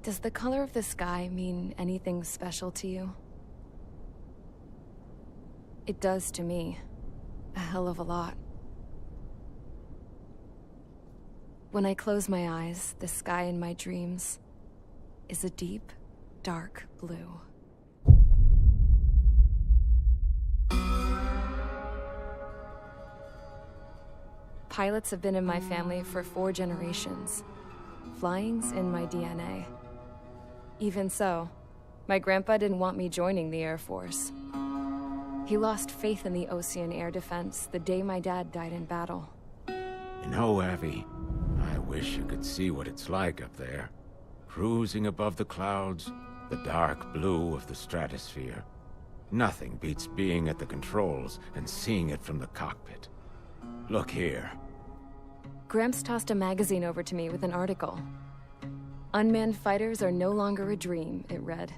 Does the color of the sky mean anything special to you? It does to me. A hell of a lot. When I close my eyes, the sky in my dreams is a deep, dark blue. Pilots have been in my family for 4 generations. Flying's in my DNA. Even so, my grandpa didn't want me joining the Air Force. He lost faith in the Osean air defense the day my dad died in battle. You know, Abby, I wish you could see what it's like up there. Cruising above the clouds, the dark blue of the stratosphere. Nothing beats being at the controls and seeing it from the cockpit. Look here. Gramps tossed a magazine over to me with an article. Unmanned fighters are no longer a dream, it read.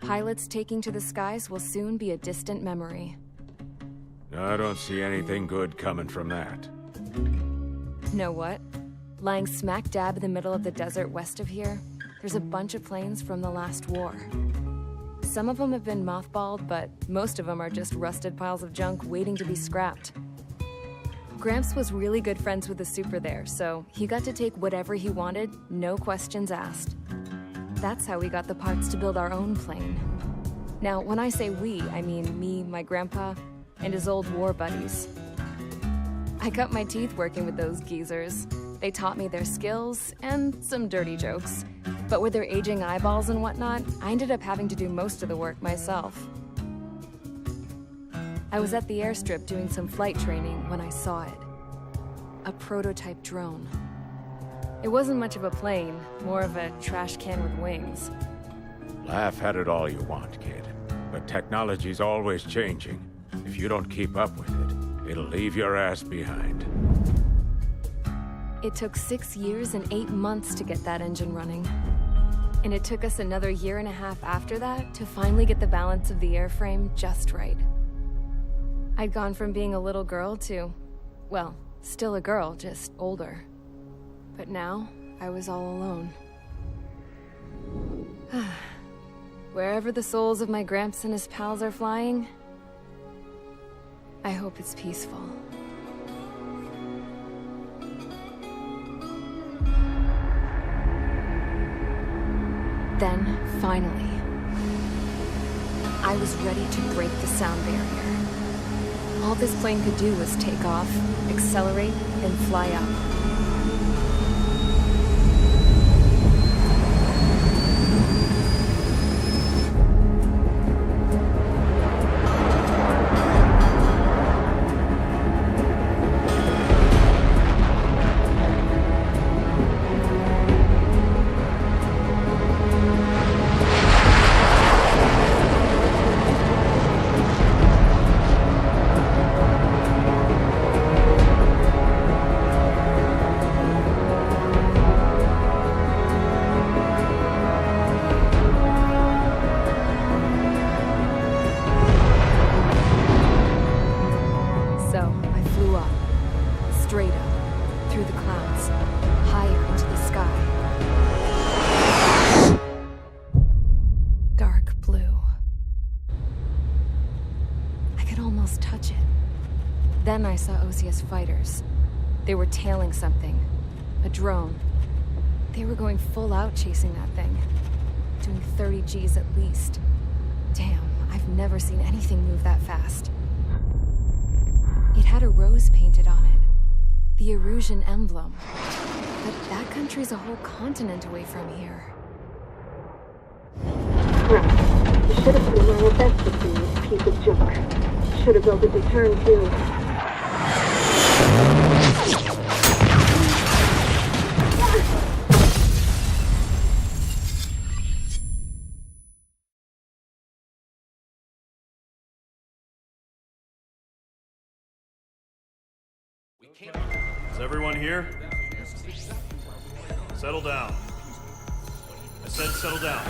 Pilots taking to the skies will soon be a distant memory. I don't see anything good coming from that. Know what? Lying smack dab in the middle of the desert west of here, there's a bunch of planes from the last war. Some of them have been mothballed, but most of them are just rusted piles of junk waiting to be scrapped. Gramps was really good friends with the super there, so he got to take whatever he wanted, no questions asked. That's how we got the parts to build our own plane. Now, when I say we, I mean me, my grandpa, and his old war buddies. I cut my teeth working with those geezers. They taught me their skills, and some dirty jokes. But with their aging eyeballs and whatnot, I ended up having to do most of the work myself. I was at the airstrip doing some flight training when I saw it. A prototype drone. It wasn't much of a plane, more of a trash can with wings. Laugh at it all you want, kid. But technology's always changing. If you don't keep up with it, it'll leave your ass behind. It took 6 years and 8 months to get that engine running. And it took us another 1.5 years after that to finally get the balance of the airframe just right. I'd gone from being a little girl to, well, still a girl, just older. But now, I was all alone. Wherever the souls of my Gramps and his pals are flying, I hope it's peaceful. Then, finally, I was ready to break the sound barrier. All this plane could do was take off, accelerate, and fly up. Straight up, through the clouds, higher into the sky. Dark blue. I could almost touch it. Then I saw Osia's fighters. They were tailing something. A drone. They were going full out chasing that thing. Doing 30 Gs at least. Damn, I've never seen anything move that fast. It had a rose painted on it. The Erusian emblem. But that country's a whole continent away from here. Right. You should have been my best with this piece of junk. Should have built a deterrent too. Is everyone here? Settle down. I said settle down.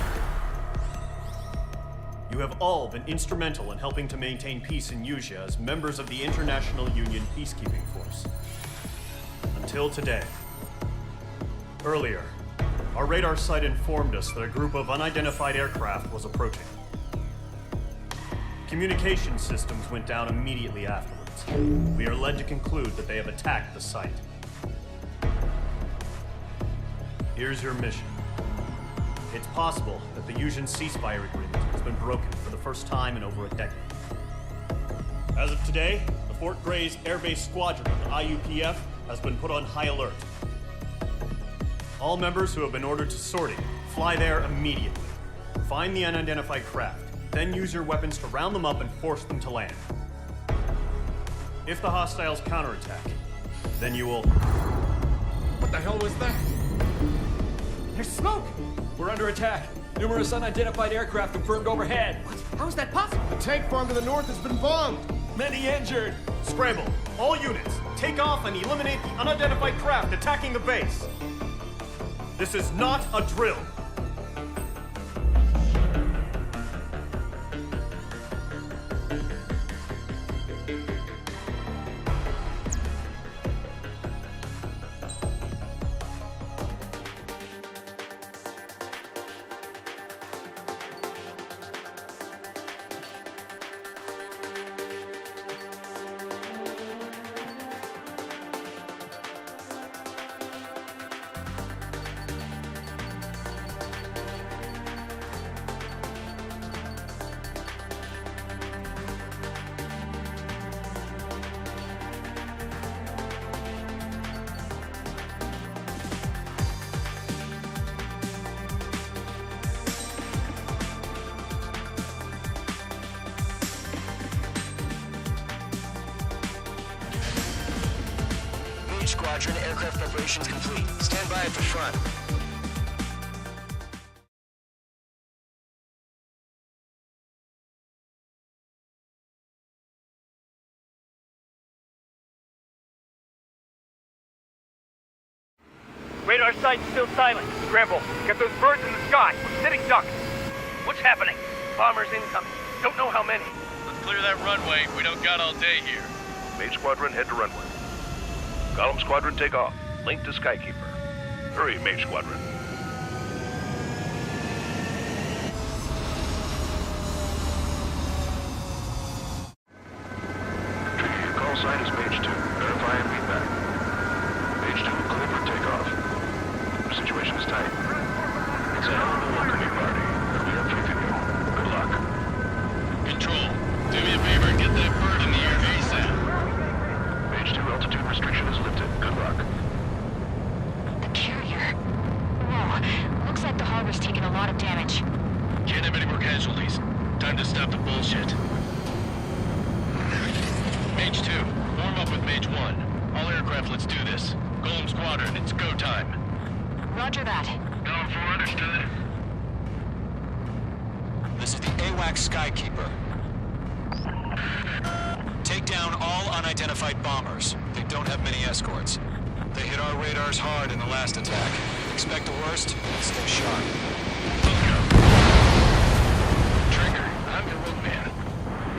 You have all been instrumental in helping to maintain peace in Usea as members of the International Union Peacekeeping Force. Until today. Earlier, Our radar site informed us that a group of unidentified aircraft was approaching. Communication systems went down immediately afterwards. We are led to conclude that they have attacked the site. Here's your mission. It's possible that the Yuuzhan ceasefire agreement has been broken for the first time in over a decade. As of today, the Fort Grays Air Base Squadron of the IUPF has been put on high alert. All members who have been ordered to sortie, fly there immediately. Find the unidentified craft, then use your weapons to round them up and force them to land. If the hostiles counterattack, then you will... What the hell was that? There's smoke! We're under attack. Numerous unidentified aircraft confirmed overhead. What? How is that possible? The tank farm to the north has been bombed. Many injured. Scramble! All units, take off and eliminate the unidentified craft attacking the base! This is not a drill! Squadron, aircraft preparations complete. Stand by at the front. Radar site's still silent. Scramble. Get those birds in the sky. We're sitting ducks. What's happening? Bombers incoming. Don't know how many. Let's clear that runway. We don't got all day here. Mage Squadron, head to runway. Golem Squadron, take off. Link to Skykeeper. Hurry, Mage Squadron. Your call sign is Mage 2. Verify and read back. Mage 2, clear for takeoff. Your situation is tight. It's a hell of a welcoming party. We have faith in you. Good luck. Control, do me a favor and get that bird in the air ASAP. Mage 2, altitude restriction is lifted. Good luck. The carrier. Whoa. Looks like the harbor's taken a lot of damage. Can't have any more casualties. Time to stop the bullshit. Mage 2, warm up with Mage 1. All aircraft, let's do this. Golem Squadron, it's go time. Roger that. Golem 4, understood. This is the AWACS Skykeeper. Take down all unidentified bombers. They don't have many escorts. They hit our radars hard in the last attack. Expect the worst, and stay sharp. Let's go. Trigger, I'm your wingman.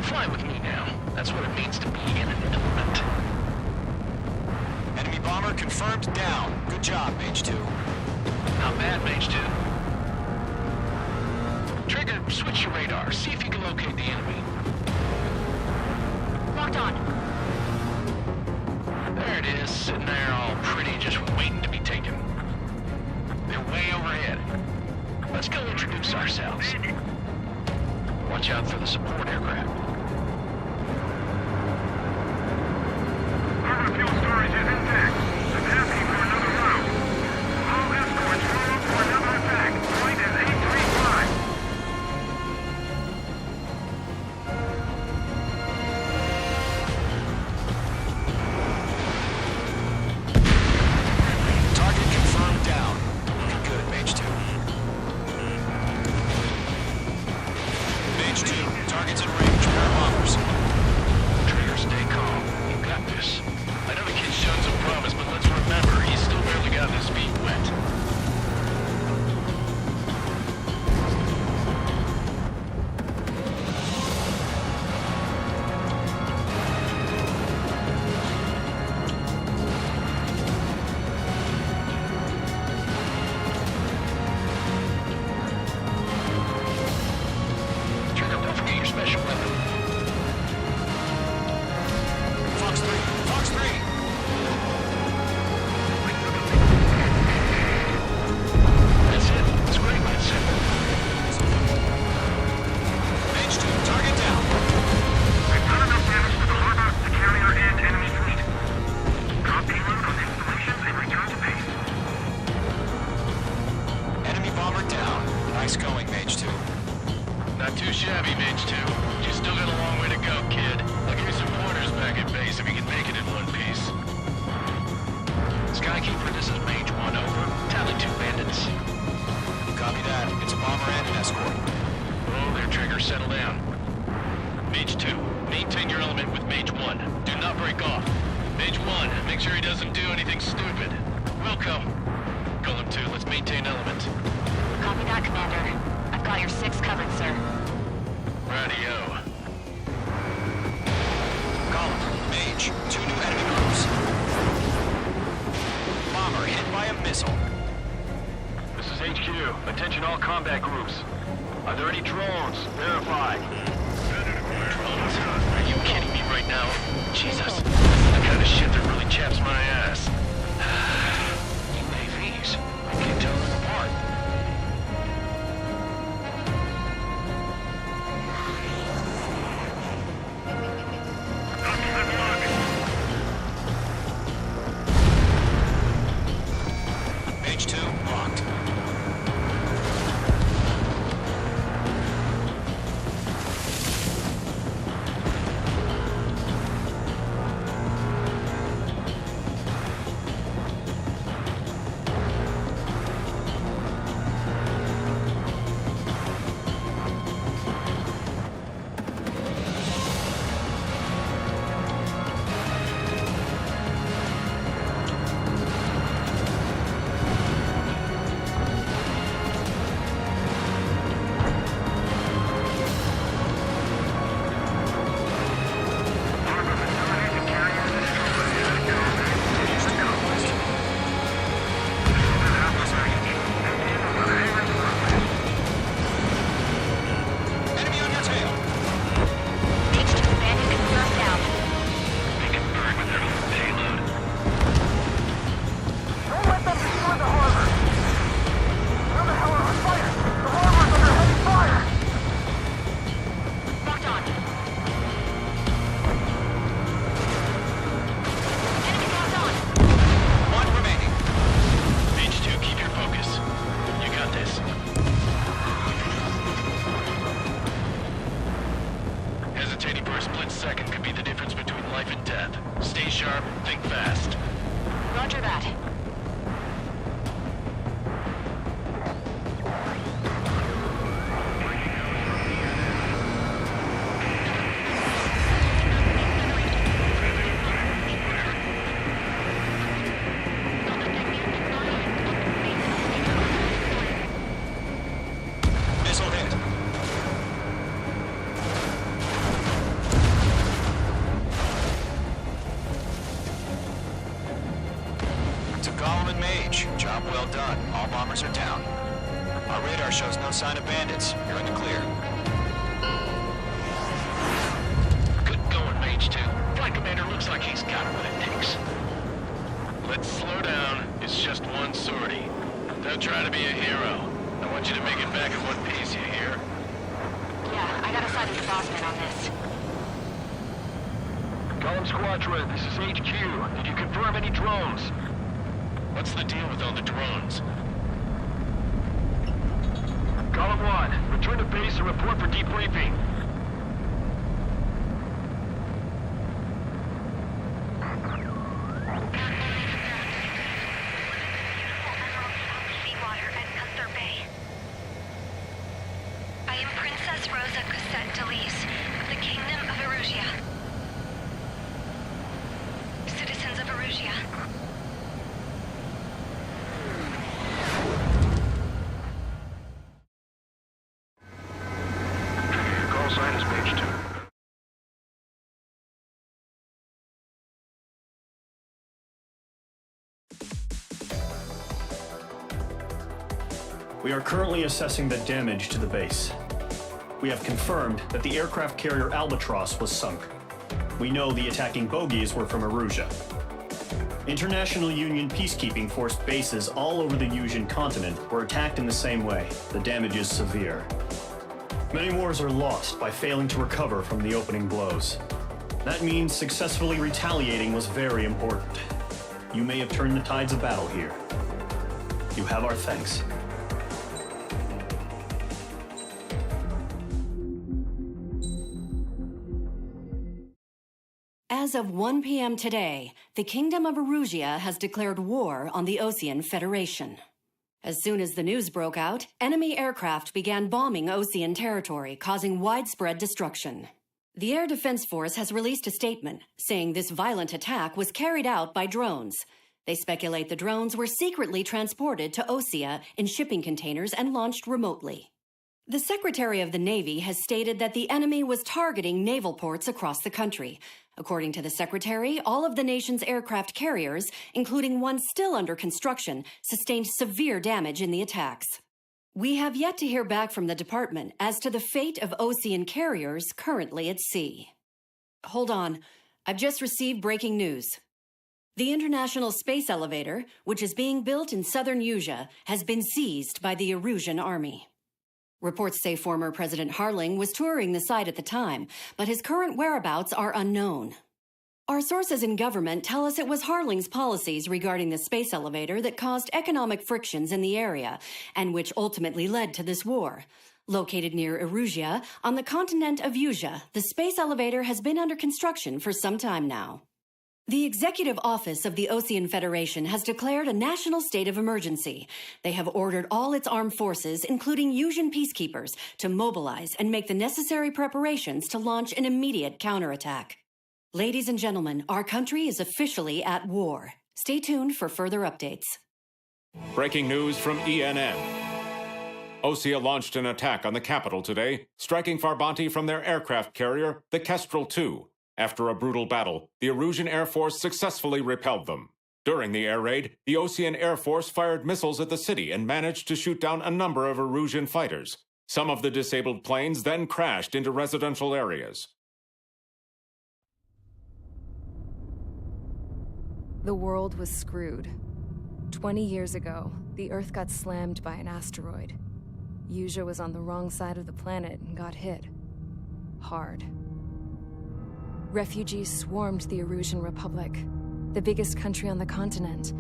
Fly with me now. That's what it means to be in an element. Enemy bomber confirmed down. Good job, Mage 2. Not bad, Mage 2. Trigger, switch your radar. See if you can locate the enemy. Locked on. There it is, sitting there all pretty, just waiting to be taken. They're way overhead. Let's go introduce ourselves. Watch out for the support aircraft. Harbor fuel storage is intact. I'm asking for another round. All escorts roll up for another attack. Point is 835. Target confirmed down. Looking good, Mage 2. Mage 2, target's in range. Skykeeper, this is Mage 1, over. Tally 2 bandits. Copy that. It's a bomber and an escort. Oh, there, Trigger, settle down. Mage 2, maintain your element with Mage 1. Do not break off. Mage 1, make sure he doesn't do anything stupid. Welcome. Golem 2, let's maintain element. Copy that, Commander. I've got your 6 covered, sir. Radio. Golem, Mage, 2 new enemy groups. Bomber hit by a missile. This is HQ. Attention all combat groups. Are there any drones? Verify. Drones? Are you kidding me right now? Jesus. The kind of shit that really chaps my ass. UAVs. I can't tell them apart. Mage 2, locked. Job well done. All bombers are down. Our radar shows no sign of bandits. You're in the clear. Good going, Mage 2. Flight Commander looks like he's got what it takes. Let's slow down. It's just one sortie. Don't try to be a hero. I want you to make it back in one piece, you hear? Yeah, I gotta side with the boss man on this. Golem Squadron, this is HQ. Did you confirm any drones? What's the deal with all the drones? Golem 1, return to base and report for debriefing. Seawater at Gunther Bay. I am Princess Rosa Cosette Delise of the Kingdom of Erusia. Citizens of Erusia. Call sign is page 2. We are currently assessing the damage to the base. We have confirmed that the aircraft carrier Albatross was sunk. We know the attacking bogies were from Erusia. International Union peacekeeping force bases all over the Yusian continent were attacked in the same way. The damage is severe. Many wars are lost by failing to recover from the opening blows. That means successfully retaliating was very important. You may have turned the tides of battle here. You have our thanks. As of 1 p.m. today, the Kingdom of Erusia has declared war on the Osean Federation. As soon as the news broke out, enemy aircraft began bombing Osean territory, causing widespread destruction. The Air Defense Force has released a statement saying this violent attack was carried out by drones. They speculate the drones were secretly transported to Osea in shipping containers and launched remotely. The Secretary of the Navy has stated that the enemy was targeting naval ports across the country. According to the Secretary, all of the nation's aircraft carriers, including one still under construction, sustained severe damage in the attacks. We have yet to hear back from the department as to the fate of Osean carriers currently at sea. Hold on. I've just received breaking news. The International Space Elevator, which is being built in southern Usea, has been seized by the Erusian army. Reports say former President Harling was touring the site at the time, but his current whereabouts are unknown. Our sources in government tell us it was Harling's policies regarding the space elevator that caused economic frictions in the area, and which ultimately led to this war. Located near Erusia, on the continent of Usea, the space elevator has been under construction for some time now. The Executive Office of the Osean Federation has declared a national state of emergency. They have ordered all its armed forces, including Usian peacekeepers, to mobilize and make the necessary preparations to launch an immediate counterattack. Ladies and gentlemen, our country is officially at war. Stay tuned for further updates. Breaking news from ENN. Osea launched an attack on the capital today, striking Farbanti from their aircraft carrier, the Kestrel II. After a brutal battle, the Erusian Air Force successfully repelled them. During the air raid, the Osean Air Force fired missiles at the city and managed to shoot down a number of Erusian fighters. Some of the disabled planes then crashed into residential areas. The world was screwed. 20 years ago, the Earth got slammed by an asteroid. Usea was on the wrong side of the planet and got hit. Hard. Refugees swarmed the Erusian Republic, the biggest country on the continent,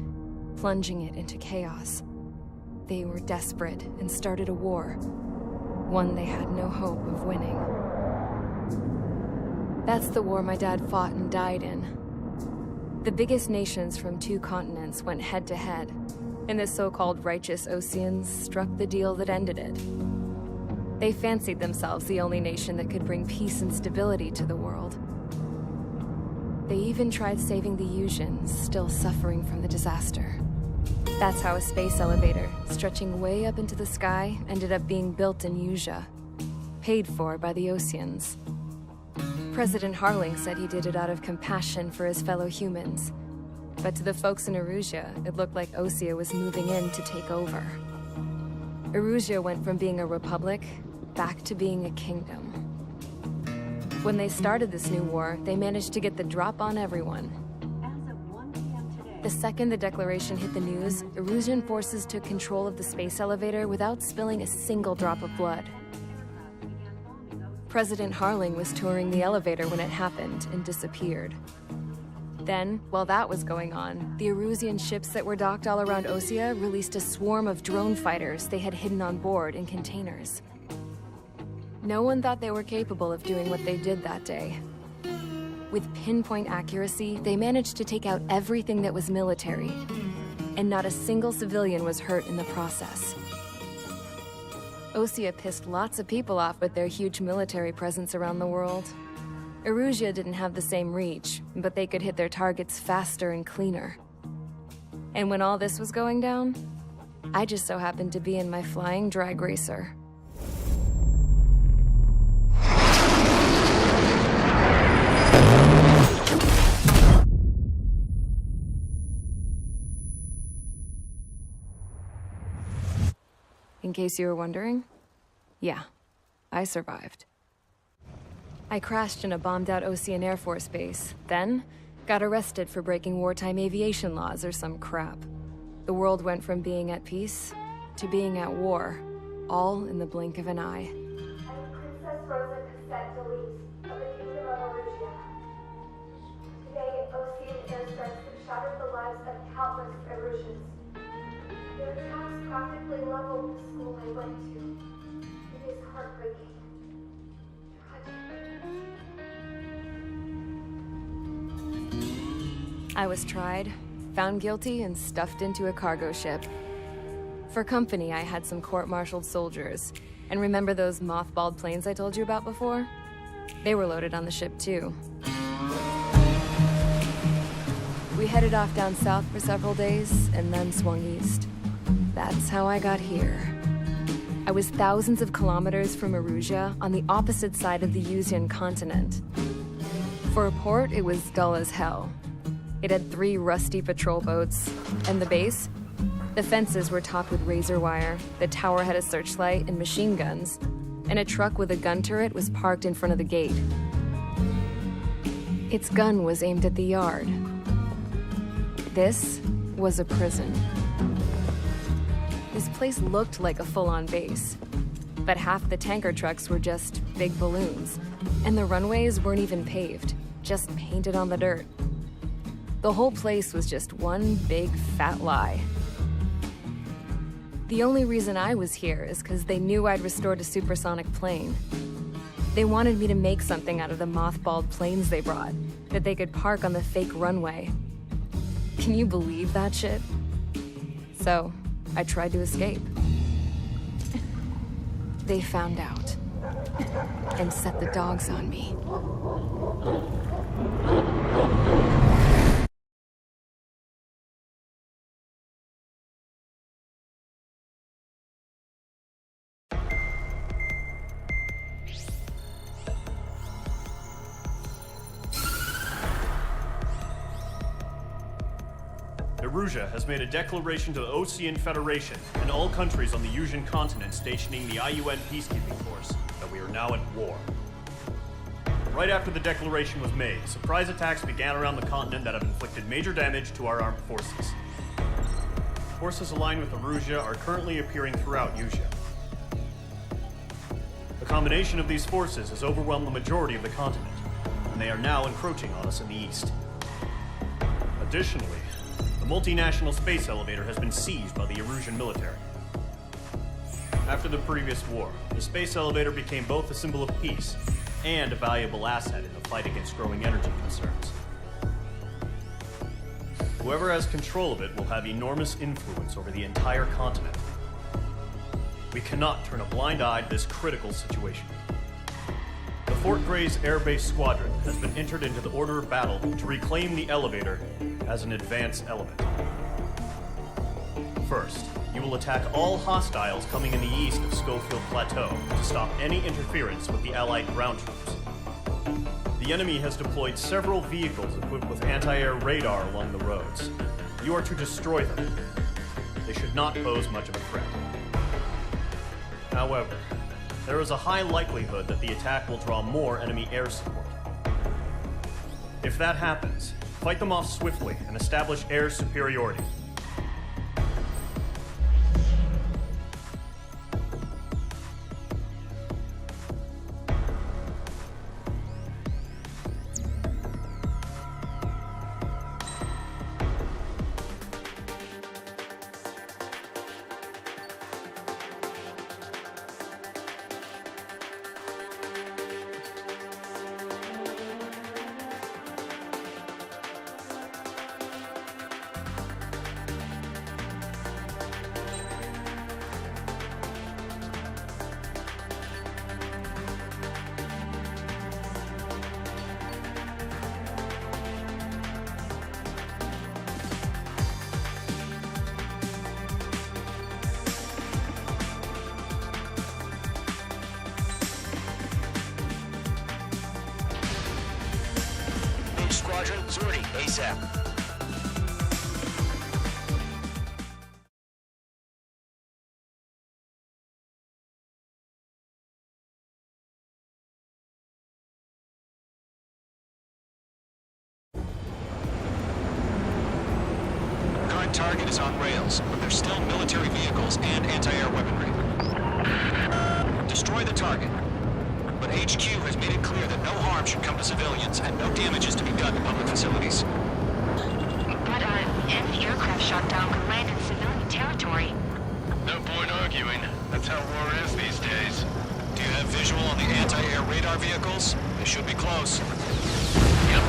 plunging it into chaos. They were desperate and started a war, one they had no hope of winning. That's the war my dad fought and died in. The biggest nations from 2 continents went head-to-head, and the so-called righteous Oseans struck the deal that ended it. They fancied themselves the only nation that could bring peace and stability to the world. They even tried saving the Usians, still suffering from the disaster. That's how a space elevator, stretching way up into the sky, ended up being built in Usea, paid for by the Oseans. President Harling said he did it out of compassion for his fellow humans. But to the folks in Erusia, it looked like Osea was moving in to take over. Erusia went from being a republic back to being a kingdom. When they started this new war, they managed to get the drop on everyone. The second the declaration hit the news, Erusian forces took control of the space elevator without spilling a single drop of blood. President Harling was touring the elevator when it happened and disappeared. Then, while that was going on, the Erusian ships that were docked all around Osea released a swarm of drone fighters they had hidden on board in containers. No one thought they were capable of doing what they did that day. With pinpoint accuracy, they managed to take out everything that was military, and not a single civilian was hurt in the process. Osea pissed lots of people off with their huge military presence around the world. Erusia didn't have the same reach, but they could hit their targets faster and cleaner. And when all this was going down, I just so happened to be in my flying drag racer. In case you were wondering, yeah, I survived. I crashed in a bombed-out Osean Air Force base, then got arrested for breaking wartime aviation laws or some crap. The world went from being at peace to being at war, all in the blink of an eye. Princess Rosa Cassette Delise of the Kingdom of Erusia. Today, Osean airstrikes have shattered the lives of countless Erusians. Their attacks practically leveled the school I went to. It is heartbreaking. I was tried, found guilty, and stuffed into a cargo ship. For company, I had some court-martialed soldiers. And remember those mothballed planes I told you about before? They were loaded on the ship, too. We headed off down south for several days, and then swung east. That's how I got here. I was thousands of kilometers from Erusia, on the opposite side of the Yuzian continent. For a port, it was dull as hell. It had 3 rusty patrol boats. And the base? The fences were topped with razor wire, the tower had a searchlight and machine guns, and a truck with a gun turret was parked in front of the gate. Its gun was aimed at the yard. This was a prison. This place looked like a full-on base, but half the tanker trucks were just big balloons, and the runways weren't even paved, just painted on the dirt. The whole place was just one big fat lie. The only reason I was here is because they knew I'd restored a supersonic plane. They wanted me to make something out of the mothballed planes they brought, that they could park on the fake runway. Can you believe that shit? So, I tried to escape. They found out, and set the dogs on me. Erusia has made a declaration to the Osean Federation and all countries on the Yuzian continent stationing the IUN peacekeeping force that we are now at war. Right after the declaration was made, surprise attacks began around the continent that have inflicted major damage to our armed forces. Forces aligned with Erusia are currently appearing throughout Yusia. The combination of these forces has overwhelmed the majority of the continent, and they are now encroaching on us in the east. Additionally, the multinational space elevator has been seized by the Erusian military. After the previous war, the space elevator became both a symbol of peace and a valuable asset in the fight against growing energy concerns. Whoever has control of it will have enormous influence over the entire continent. We cannot turn a blind eye to this critical situation. The Fort Grays Air Base Squadron has been entered into the order of battle to reclaim the elevator as an advance element. First, you will attack all hostiles coming in the east of Schofield Plateau to stop any interference with the Allied ground troops. The enemy has deployed several vehicles equipped with anti-air radar along the roads. You are to destroy them. They should not pose much of a threat. However, there is a high likelihood that the attack will draw more enemy air support. If that happens, fight them off swiftly and establish air superiority. Squadron, Zordy, ASAP. Current target is on rails, but there's still military vehicles and anti-air weaponry. Destroy the target. But HQ has made it clear that no harm should come to civilians and no damage is to be done to public facilities. But, any aircraft shot down could land in civilian territory. No point arguing. That's how war is these days. Do you have visual on the anti-air radar vehicles? They should be close. Yep.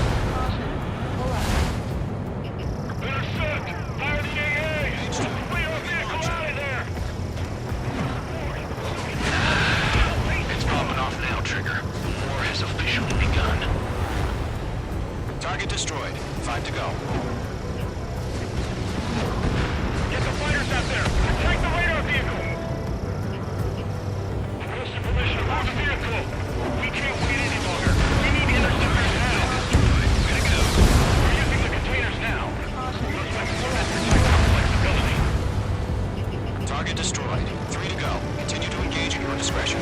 destroyed. 3 to go. Continue to engage at your discretion.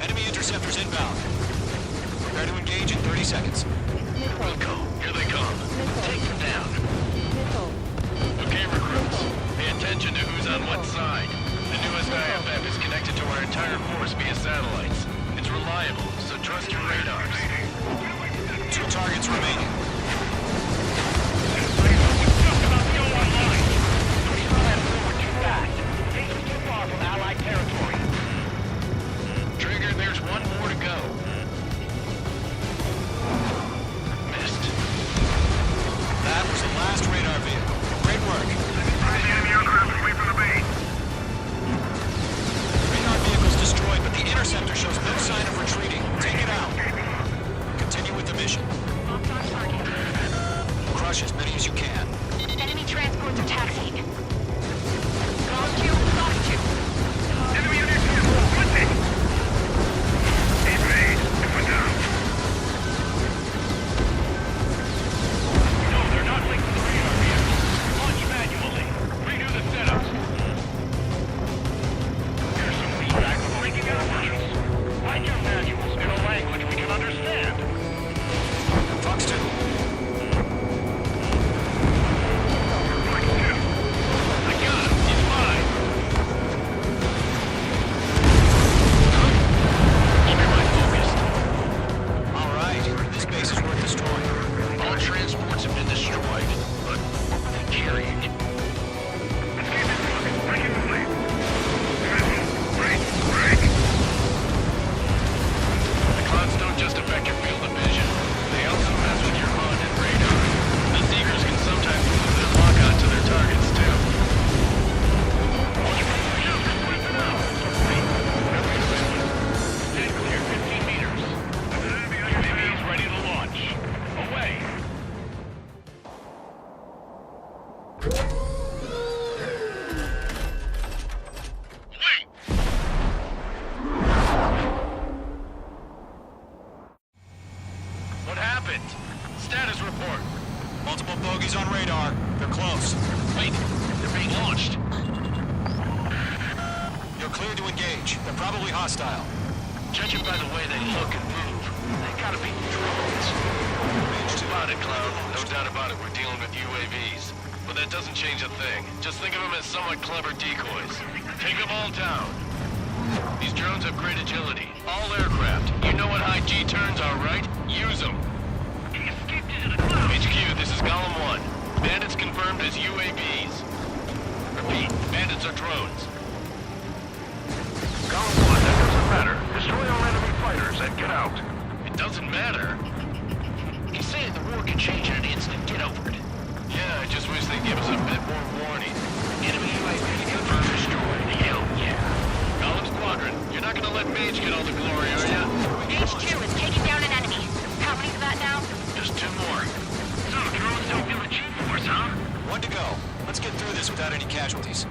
Enemy interceptors inbound. Prepare to engage in 30 seconds. Wilco, here they come. Take them down. Okay, recruits. Pay attention to who's on what side. The newest IFF is connected to our entire force via satellites. It's reliable, so trust your radars. 2 targets remaining. Trigger, there's 1 more to go. Missed. That was the last radar vehicle. Great work. Enemy aircraft away from the base. Radar vehicle's destroyed, but the interceptor shows no sign of retreating. Take it out. Continue with the mission. Crush as many as you can. Enemy transports are taxiing. Lost you, lost you. Enemy unit here. What's it? Evade. If we're down. No, they're not linked to the radar vehicle. Launch manually. Redo the setup. Here's some feedback from linking interruptions. Write your manuals in a language we can understand. Fox 2. I got him. He's mine. Keep your mind focused. All right. This base is worth destroying. All transports have been destroyed, but they're carrying it. Escape is coming. Breaking the fleet. Break. Break. The clouds don't just affect your field of vision. They also mess with your HUD and radar. The Seekers can sometimes lose their lockout to their targets, too. Stay clear 15 meters. UAV's ready to launch. Away. What happened? Status report. Multiple bogies on radar. They're close. Wait, they're being launched. You're cleared to engage. They're probably hostile. Judging by the way they look and move, they gotta be drones. Spotted, Cloud. No doubt about it, we're dealing with UAVs. But that doesn't change a thing. Just think of them as somewhat clever decoys. Take them all down. These drones have great agility. All aircraft. You know what high G turns are, right? Use them. He escaped into the clouds. HQ, this is Golem 1. Bandits confirmed as UAVs. Repeat, bandits are drones. Golem 1, that doesn't matter. Destroy all enemy fighters and get out. It doesn't matter. He's saying the war can change in an instant. Get over it. Yeah, I just wish they'd give us a bit more warning. Enemy UAV confirmed destroyed. Hell yeah. Golem Squadron, you're not gonna let Mage get all the glory, are ya? HQ is taking down an enemy. How many's that now? Just 2 more. So drones don't feel the G-force, huh? 1 to go. Let's get through this without any casualties.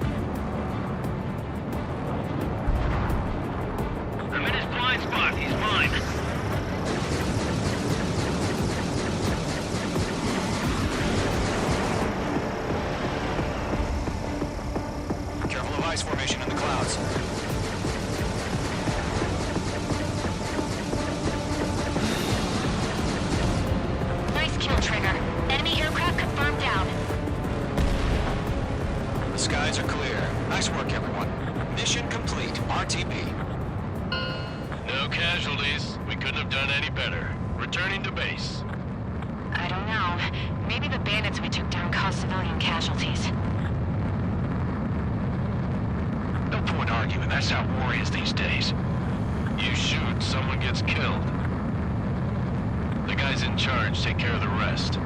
I'm in his blind spot. He's mine. Careful of ice formation in the clouds. Nice kill, Trigger. Enemy aircraft confirmed down. The skies are clear. Nice work, everyone. Mission complete. RTB. No casualties. We couldn't have done any better. Returning to base. I don't know. Maybe the bandits we took down caused civilian casualties. No point arguing. That's how war is these days. You shoot, someone gets killed. The guys in charge take care of the rest.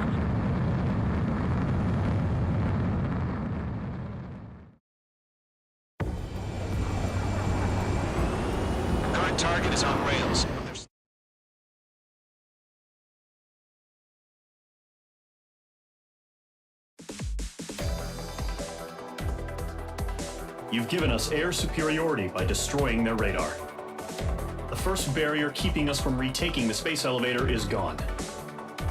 Current target is on rails. You've given us air superiority by destroying their radar. The first barrier keeping us from retaking the space elevator is gone.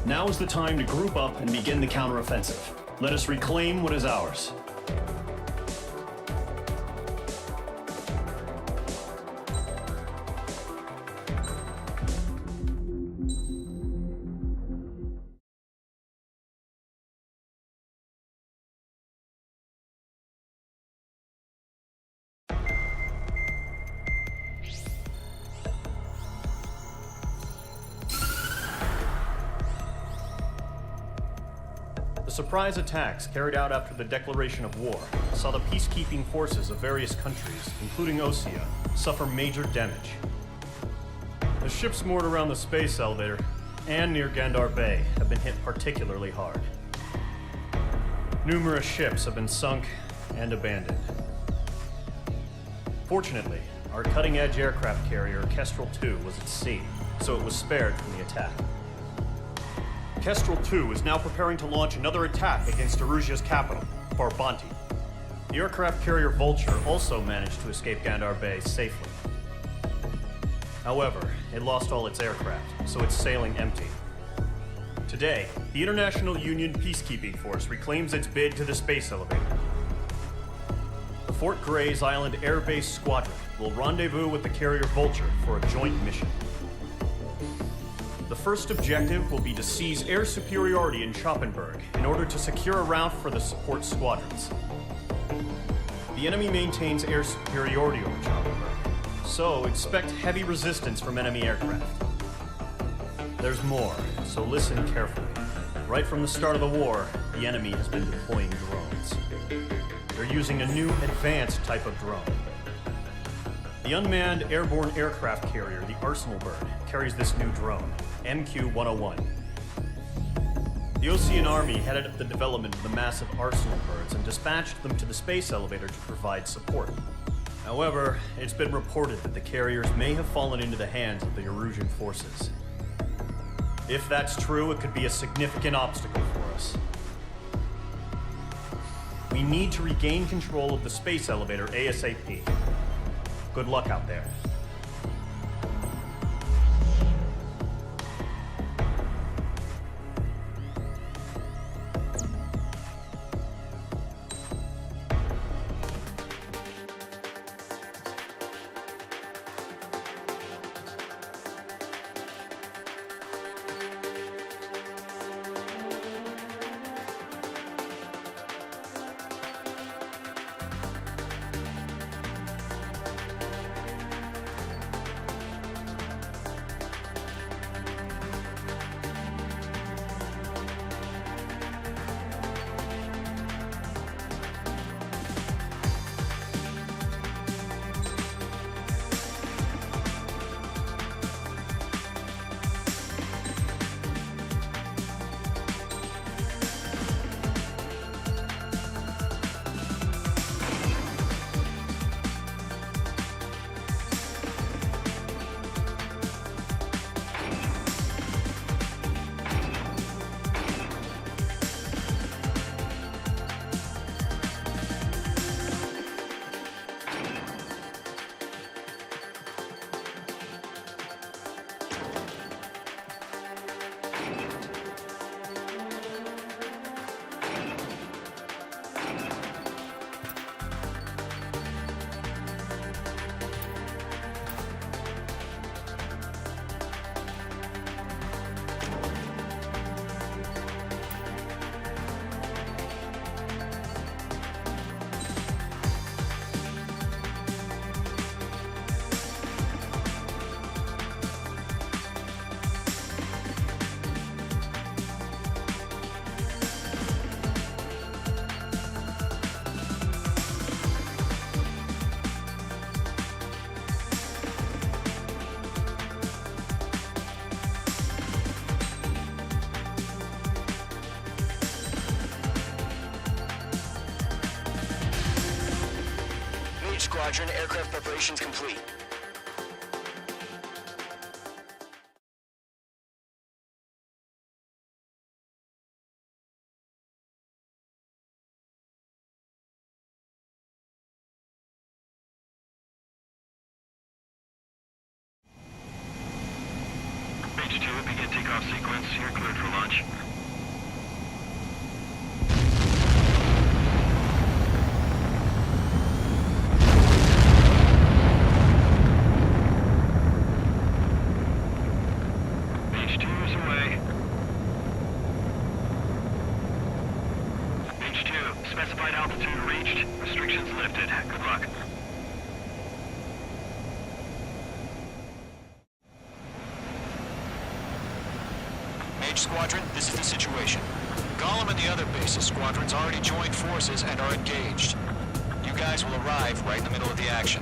Now is the time to group up and begin the counteroffensive. Let us reclaim what is ours. surprise attacks carried out after the declaration of war saw the peacekeeping forces of various countries, including Osea, suffer major damage. The ships moored around the space elevator and near Gandar Bay have been hit particularly hard. Numerous ships have been sunk and abandoned. Fortunately, our cutting-edge aircraft carrier Kestrel II was at sea, so it was spared from the attack. Kestrel II is now preparing to launch another attack against Erusia's capital, Farbanti. The aircraft carrier Vulture also managed to escape Gandar Bay safely. However, it lost all its aircraft, so it's sailing empty. Today, the International Union Peacekeeping Force reclaims its bid to the space elevator. The Fort Grays Island Air Base Squadron will rendezvous with the carrier Vulture for a joint mission. The first objective will be to seize air superiority in Schoppenberg in order to secure a route for the support squadrons. The enemy maintains air superiority over Schoppenberg, so expect heavy resistance from enemy aircraft. There's more, so listen carefully. Right from the start of the war, the enemy has been deploying drones. They're using a new advanced type of drone. The unmanned airborne aircraft carrier, the Arsenal Bird, carries this new drone, MQ-101. The Osean Army headed up the development of the massive Arsenal Birds and dispatched them to the space elevator to provide support. However, it's been reported that the carriers may have fallen into the hands of the Erusian forces. If that's true, it could be a significant obstacle for us. We need to regain control of the space elevator ASAP. Good luck out there. Squadron, aircraft preparations complete. H2, begin takeoff sequence. You're cleared for launch. Specified altitude reached. Restrictions lifted. Good luck. Mage Squadron, this is the situation. Gollum and the the other bases squadrons already joined forces and are engaged. You guys will arrive right in the middle of the action.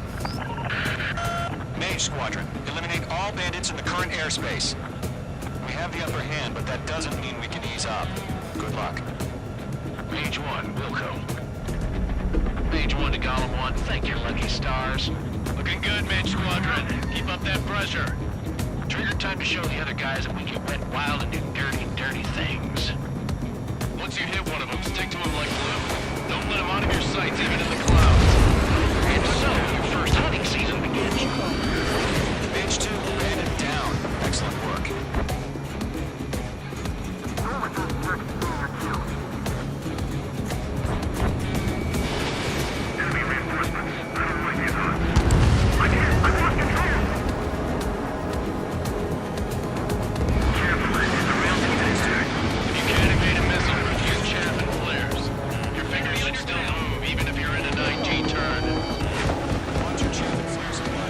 Mage Squadron, eliminate all bandits in the current airspace. We have the upper hand, but that doesn't mean we can ease up. Good luck. Mage 1, Wilco. Mage 1 to Golem 1, thank your lucky stars. Looking good, Mage Squadron. Keep up that pressure. Trigger time to show the other guys that we can wet wild and do dirty, dirty things. Once you hit one of them, stick to him like glue. Don't let him out of your sights, even in the clouds. And so, your first hunting season begins. Mage 2, bandit down. Excellent work. Enemy reinforcements. I don't like these odds. I can't. I've lost control. Careful, it's a real teenager. If you can't evade a missile, use chaff and flares. Your fingers should still move, even if you're in a 9G turn. Launch your chaff and flares supply.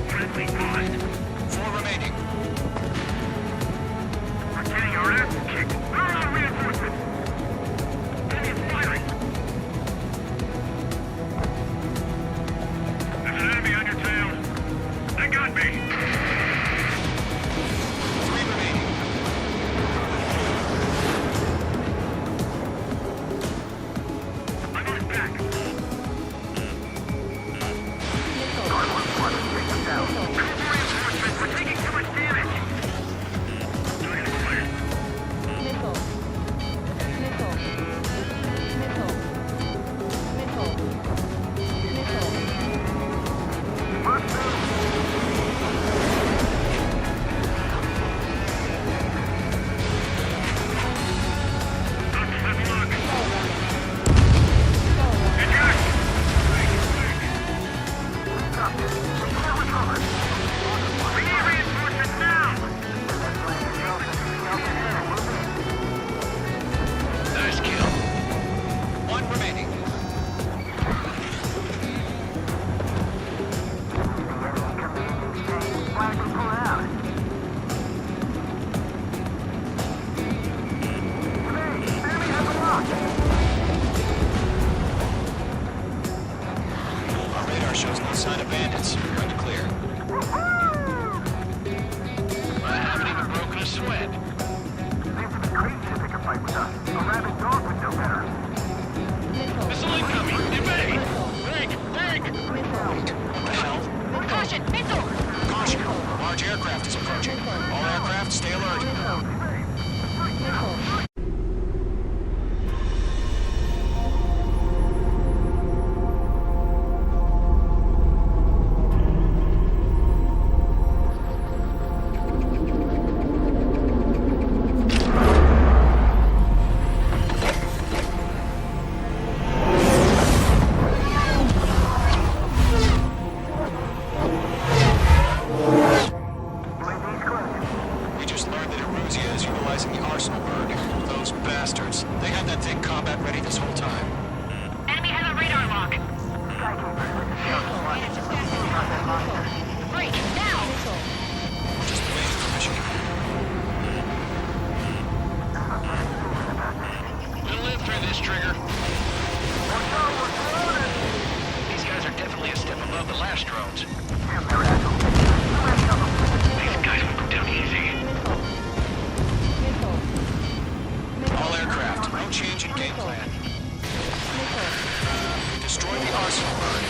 Friendly paused. 4 remaining. We're getting our asses kicked. Where are our reinforcements? Enemy firing. There's an enemy on your tail. They got me. 3 remaining. I'm on his back. Reinforcements, we're taking too much damage. Target acquired. We need reinforcements now! Nice kill. 1 remaining. Our radar shows no sign of bandits. We're in the clear. I haven't even broken a sweat. Missile incoming! Evade! Think! What the hell? Caution, missile! Caution! Large aircraft is approaching. All aircraft, stay alert. We just learned that Eruzia is utilizing the arsenal bird. Those bastards. They had that thing combat ready this whole time. Enemy has a radar lock. Break, now! We're just waiting for mission. We'll live through this, Trigger. These guys are definitely a step above the last drones. These guys will go down easy. All aircraft, no change in game plan. Destroy the arsenal bird.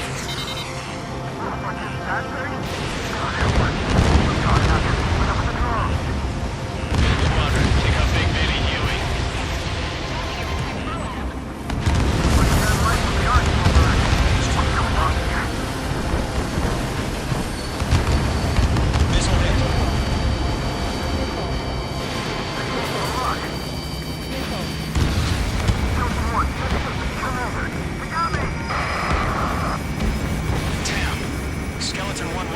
Squadron, take out Big Baby Huey. Missile hit. Damn. Skeleton 1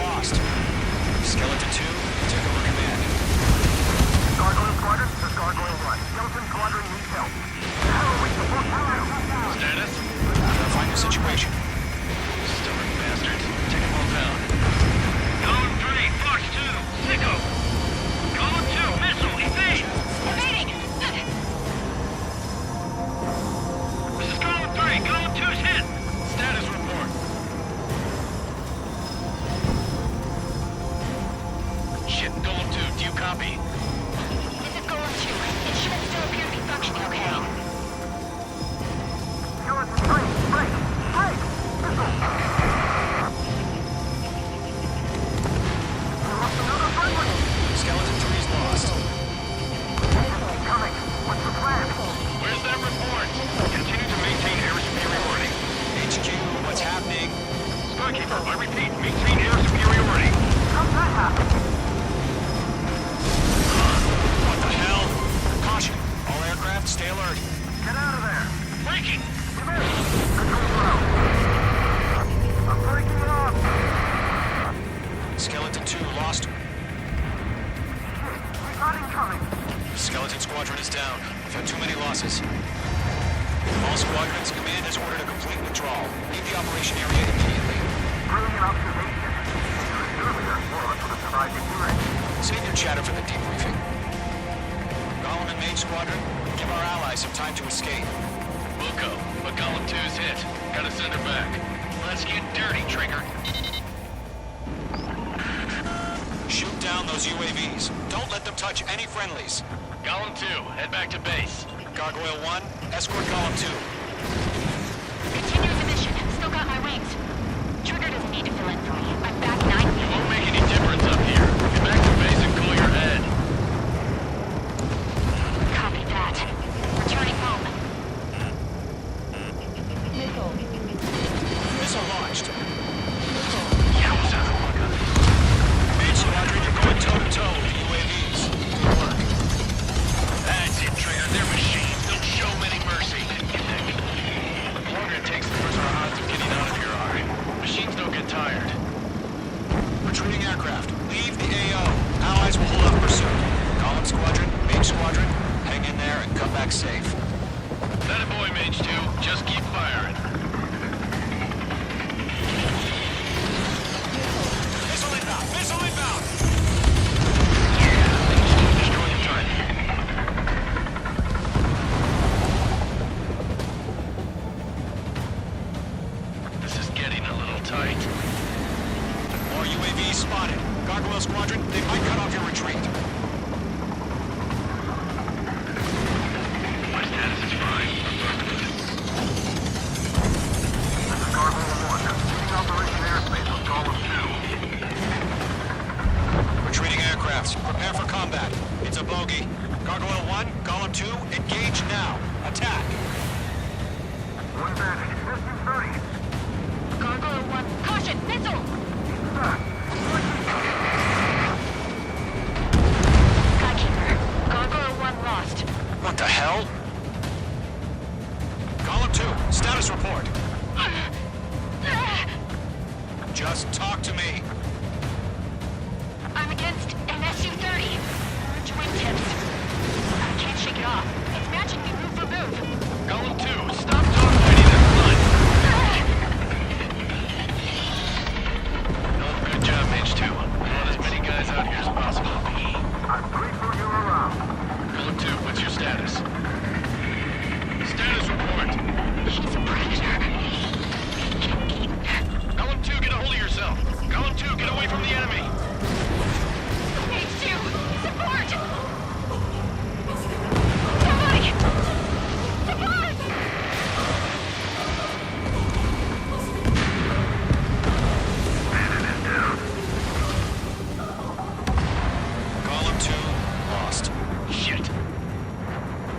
Skykeeper, I repeat, maintain air superiority. How's that happen? What the hell? Caution. All aircraft, stay alert. Get out of there. Breaking! Come in. Control route. I'm breaking it off. Skeleton 2 lost. We got incoming. Skeleton Squadron is down. We've had too many losses. All squadrons, command has ordered a complete withdrawal. Leave the operation area immediately. Brilliant observation. Earlier, more of us would have survived the hearing. Save your chatter for the debriefing. Golem and Mage Squadron, give our allies some time to escape. We'll go, but Column 2's hit. Gotta send her back. Let's get dirty, Trigger. Shoot down those UAVs. Don't let them touch any friendlies. Column 2, head back to base. Gargoyle 1, escort Column 2. Continuing the mission. Still got my wings. Trigger doesn't need to fill in for me. I'm back 9 It won't make any difference up here. Get back to base and cool your head. Copy that. Returning home. Missile launched. Yowza. Mage Squadron, you're going toe-to-toe with the UAVs. Good work. That's it, Trigger. They're machines. Don't show them any mercy. The longer it takes, the worse our odds of getting out of here are. Machines don't get tired. Retreating aircraft. Leave the AO. Allies will hold off pursuit. Column Squadron, Mage Squadron, hang in there and come back safe. That a boy, Mage 2. Just keep firing. Missile inbound! Missile inbound! Destroy the target. This is getting a little tight. More UAVs spotted. Gargoyle Squadron, they might cut off your retreat. My status is fine. This is Gargoyle 1. Leading Operation Airspace with Column 2. Retreating aircrafts, prepare for combat. It's a bogey. Gargoyle 1, Column 2, engage now. Attack! One bandit. Distance 30. Gargoyle 1. Caution! Missile! Skykeeper. Gargoyle 1 lost. What the hell? Column 2, status report. Just talk to me. I'm against an Su-30. Orange wingtips. I can't shake it off. It's matching me move for move. Column 2, stop dogfighting and run! Oh, good job, Mage 2. We want as many guys out here as possible. I'm grateful you're around. Column 2, what's your status? Status report. She's a predator. Column 2, get a hold of yourself. Column 2, get away from the enemy. H2, support! Somebody! Support! Column 2, lost. Shit.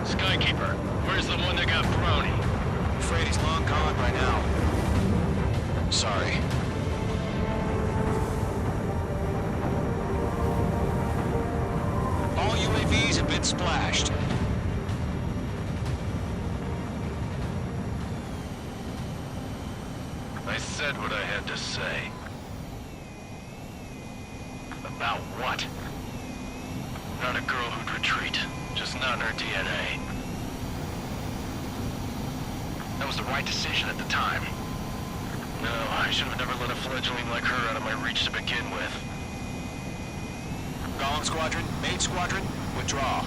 Skykeeper, where's the one that got Brownie? Afraid he's long gone by now. Sorry. All UAVs have been splashed. I said what I had to say. About what? Not a girl who'd retreat. Just not in her DNA. That was the right decision at the time. No, I should have never let a fledgling like her out of my reach to begin with. Golem Squadron, Mage Squadron, withdraw.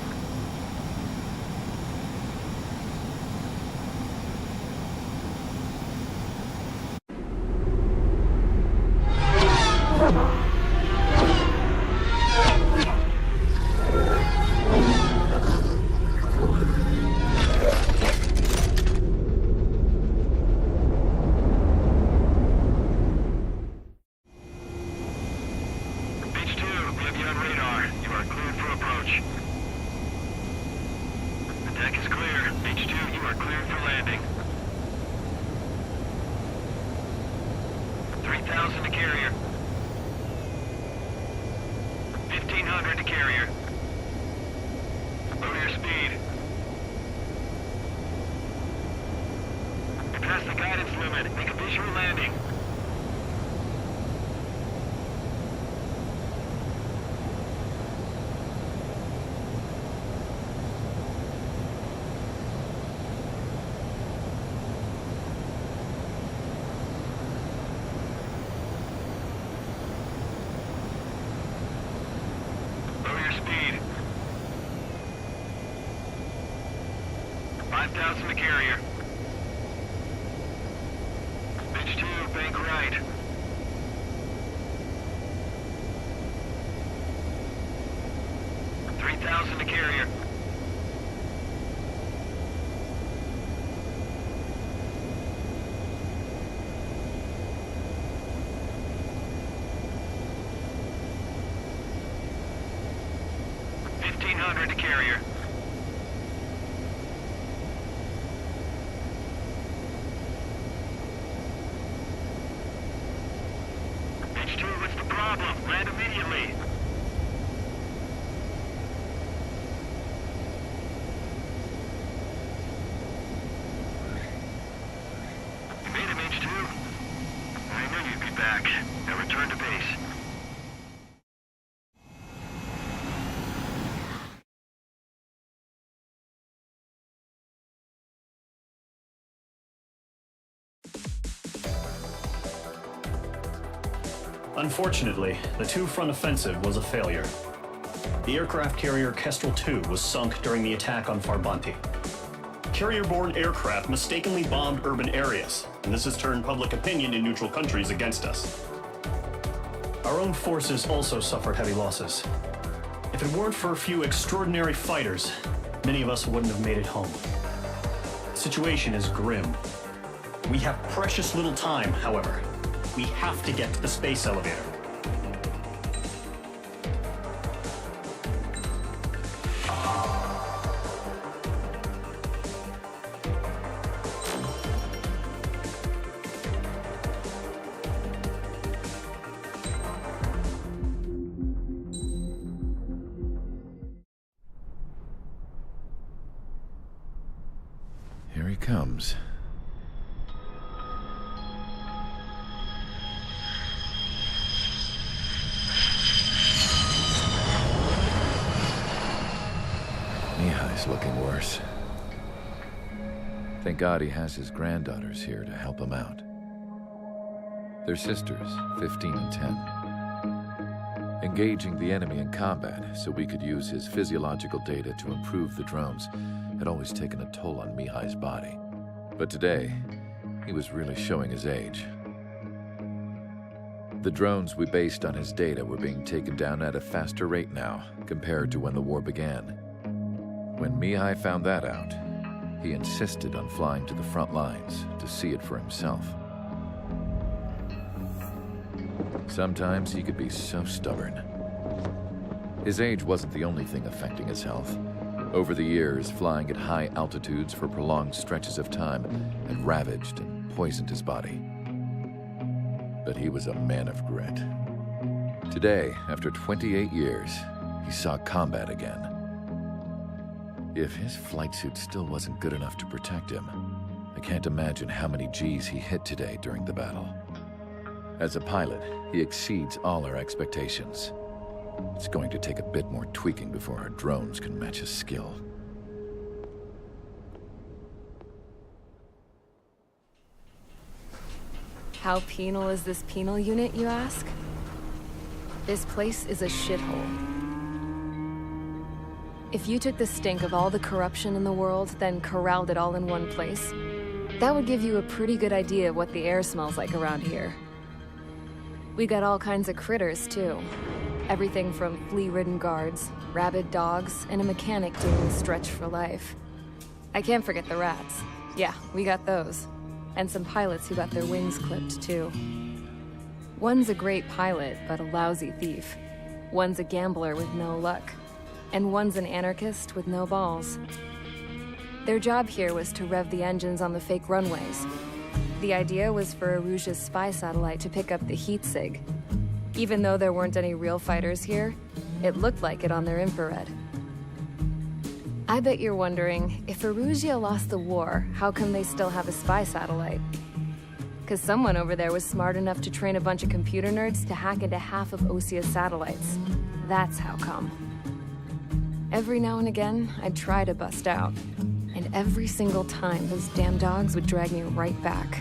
3,000 to carrier. 1,500 to carrier. Lower your speed. You're past the guidance limit. Make a visual landing. Lower your speed. 5,000 to carrier. Pitch 2, bank right. $3,000 to carrier. $1,500 to carrier. Pitch 2, what's the problem? Land immediately. You made him, H2. I knew you'd be back. Now return to base. Unfortunately, the two-front offensive was a failure. The aircraft carrier Kestrel II was sunk during the attack on Farbanti. Carrier-borne aircraft mistakenly bombed urban areas, and this has turned public opinion in neutral countries against us. Our own forces also suffered heavy losses. If it weren't for a few extraordinary fighters, many of us wouldn't have made it home. The situation is grim. We have precious little time, however. We have to get to the space elevator. Here he comes. Mihai's looking worse. Thank God he has his granddaughters here to help him out. They're sisters, 15 and 10. Engaging the enemy in combat so we could use his physiological data to improve the drones had always taken a toll on Mihai's body. But today, he was really showing his age. The drones we based on his data were being taken down at a faster rate now compared to when the war began. When Mihai found that out, he insisted on flying to the front lines to see it for himself. Sometimes he could be so stubborn. His age wasn't the only thing affecting his health. Over the years, flying at high altitudes for prolonged stretches of time had ravaged and poisoned his body. But he was a man of grit. Today, after 28 years, he saw combat again. If his flight suit still wasn't good enough to protect him, I can't imagine how many Gs he hit today during the battle. As a pilot, he exceeds all our expectations. It's going to take a bit more tweaking before our drones can match his skill. How penal is this penal unit, you ask? This place is a shithole. If you took the stink of all the corruption in the world, then corralled it all in one place, that would give you a pretty good idea of what the air smells like around here. We got all kinds of critters, too. Everything from flea-ridden guards, rabid dogs, and a mechanic doing the stretch for life. I can't forget the rats. Yeah, we got those. And some pilots who got their wings clipped, too. One's a great pilot, but a lousy thief. One's a gambler with no luck. And one's an anarchist with no balls. Their job here was to rev the engines on the fake runways. The idea was for Erusia's spy satellite to pick up the heat sig. Even though there weren't any real fighters here, it looked like it on their infrared. I bet you're wondering, if Erusia lost the war, how come they still have a spy satellite? Because someone over there was smart enough to train a bunch of computer nerds to hack into half of Osia's satellites. That's how come. Every now and again, I'd try to bust out. And every single time, those damn dogs would drag me right back.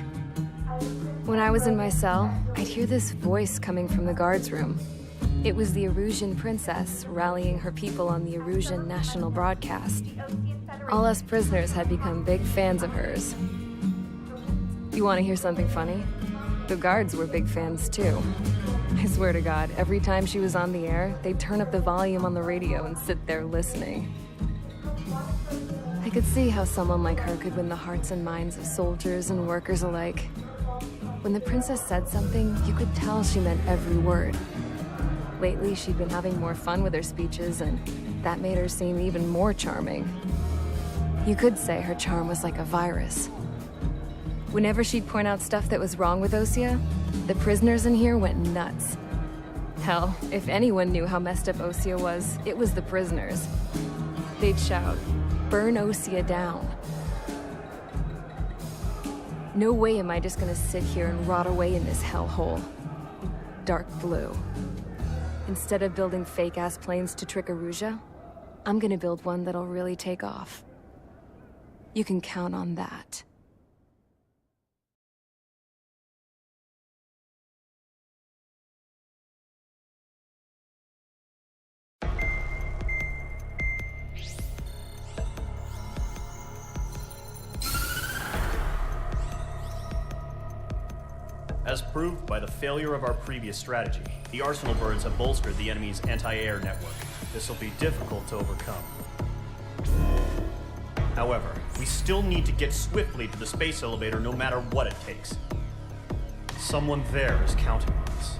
When I was in my cell, I'd hear this voice coming from the guards room. It was the Erusian princess rallying her people on the Erusian national broadcast. All us prisoners had become big fans of hers. You want to hear something funny? The guards were big fans too. I swear to God, every time she was on the air, they'd turn up the volume on the radio and sit there listening. I could see how someone like her could win the hearts and minds of soldiers and workers alike. When the princess said something, you could tell she meant every word. Lately, she'd been having more fun with her speeches, and that made her seem even more charming. You could say her charm was like a virus. Whenever she'd point out stuff that was wrong with Osia, the prisoners in here went nuts. Hell, if anyone knew how messed up Osia was, it was the prisoners. They'd shout, "Burn Osia down." No way am I just gonna sit here and rot away in this hellhole. Dark blue. Instead of building fake-ass planes to trick Erusia, I'm gonna build one that'll really take off. You can count on that. As proved by the failure of our previous strategy, the Arsenal birds have bolstered the enemy's anti-air network. This will be difficult to overcome. However, we still need to get swiftly to the space elevator no matter what it takes. Someone there is counting on us.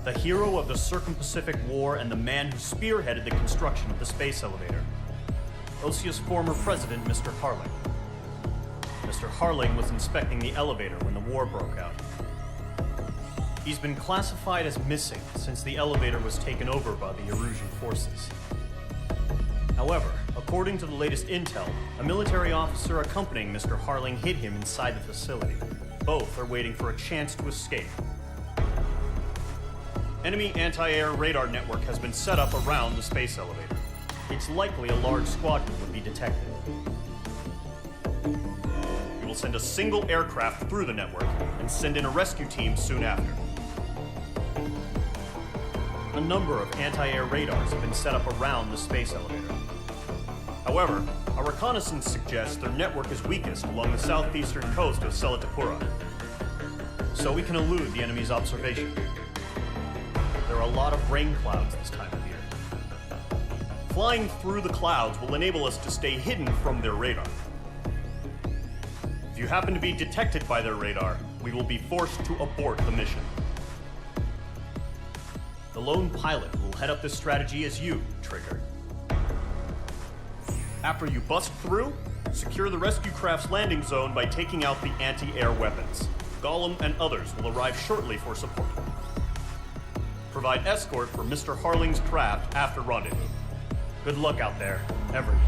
The hero of the Circum-Pacific War and the man who spearheaded the construction of the space elevator. Osia's former president, Mr. Harling. Mr. Harling was inspecting the elevator when the war broke out. He's been classified as missing since the elevator was taken over by the Erusian forces. However, according to the latest intel, a military officer accompanying Mr. Harling hid him inside the facility. Both are waiting for a chance to escape. Enemy anti-air radar network has been set up around the space elevator. It's likely a large squadron would be detected. We will send a single aircraft through the network and send in a rescue team soon after. A number of anti-air radars have been set up around the space elevator. However, our reconnaissance suggests their network is weakest along the southeastern coast of Selatakura, so we can elude the enemy's observation. There are a lot of rain clouds this time of year. Flying through the clouds will enable us to stay hidden from their radar. If you happen to be detected by their radar, we will be forced to abort the mission. The lone pilot will head up this strategy as you, Trigger. After you bust through, secure the rescue craft's landing zone by taking out the anti-air weapons. Gollum and others will arrive shortly for support. Provide escort for Mr. Harling's craft after rendezvous. Good luck out there, everyone.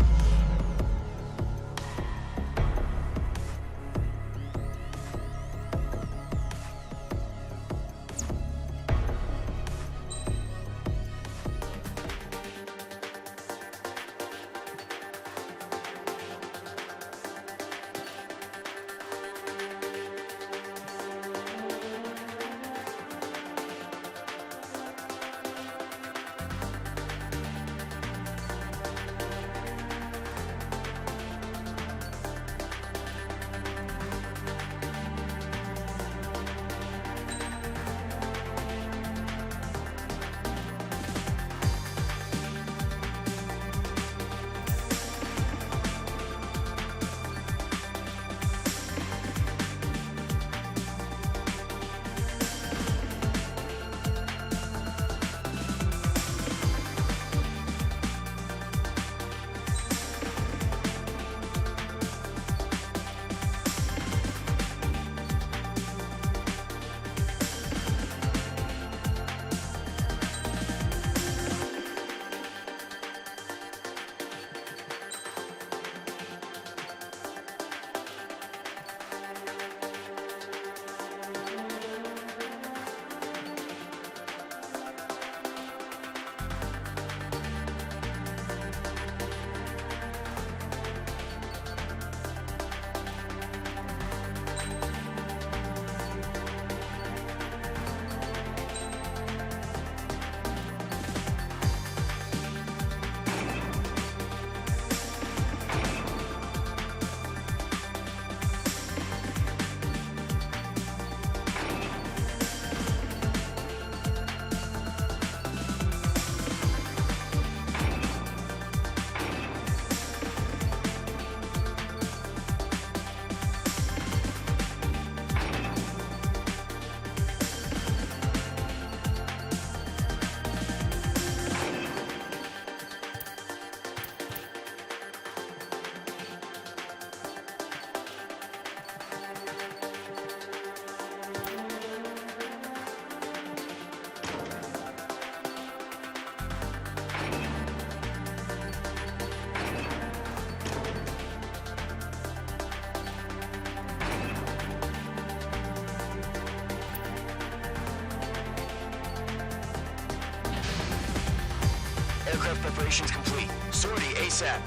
Aircraft preparations complete. Sortie ASAP.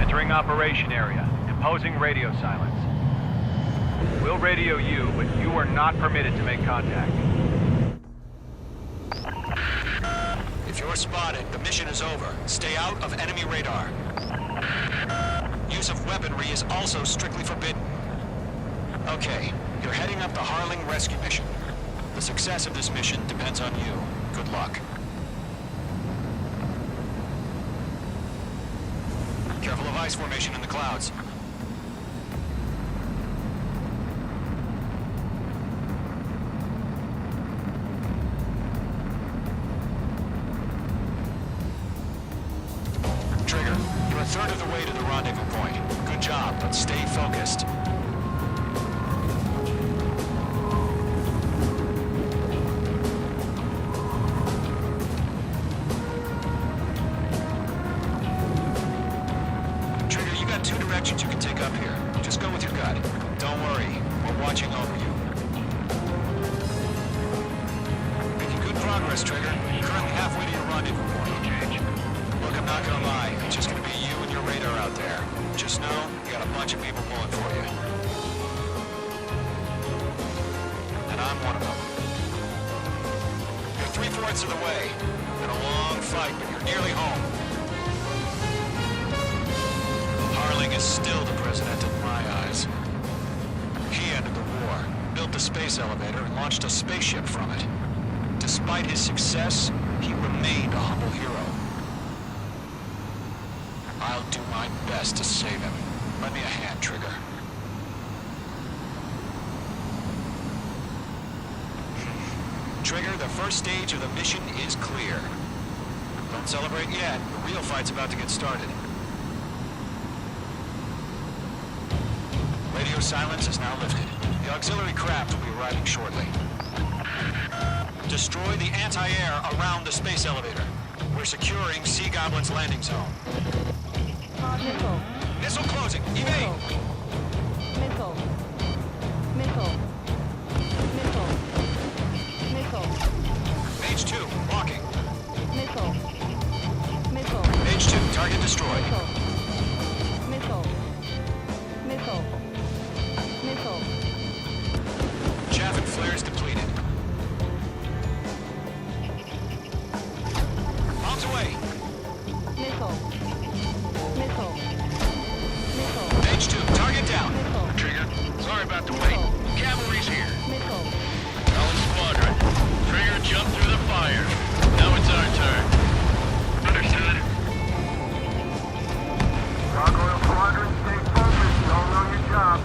Entering operation area. Imposing radio silence. We'll radio you, but you are not permitted to make contact. If you're spotted, the mission is over. Stay out of enemy radar. Use of weaponry is also strictly forbidden. Okay, you're heading up the Harling rescue mission. The success of this mission depends on you. Good luck. Careful of ice formation in the clouds. Trigger, you're a third of the way to the rendezvous point. Good job, but stay focused. Trigger, you got two directions you can take up here. Just go with your gut. Don't worry, we're watching over you. Making good progress, Trigger. Currently halfway to your rendezvous point. Look, I'm not gonna lie. It's just gonna be you and your radar out there. Just know, you got a bunch of people pulling for you. And I'm one of them. You're 3/4 of the way. Been a long fight, but you're nearly home. Harling is still the president in my eyes. He ended the war, built the space elevator, and launched a spaceship from it. Despite his success, he remained a humble hero. I'll do my best to save him. Lend me a hand, Trigger. Trigger, the first stage of the mission is clear. Don't celebrate yet. The real fight's about to get started. Radio silence is now lifted. The auxiliary craft will be arriving shortly. Destroy the anti-air around the space elevator. We're securing Sea Goblin's landing zone. Missile. Missile closing. Evade. Missile. Missile. Missile. Missile. Mage 2, walking. Missile. Missile. Mage 2, target destroyed. Missile. Missile. Missile. Chaff and flares depleted. Bombs away. Missile. Missile. Missile. Mage 2, target down. Missile. Trigger, sorry about the wait. Cavalry's here. Missile. Solid squadron. Trigger jumped through the fire. Now it's our turn. Understood. Gargoyle Squadron, stay focused. You all know your job.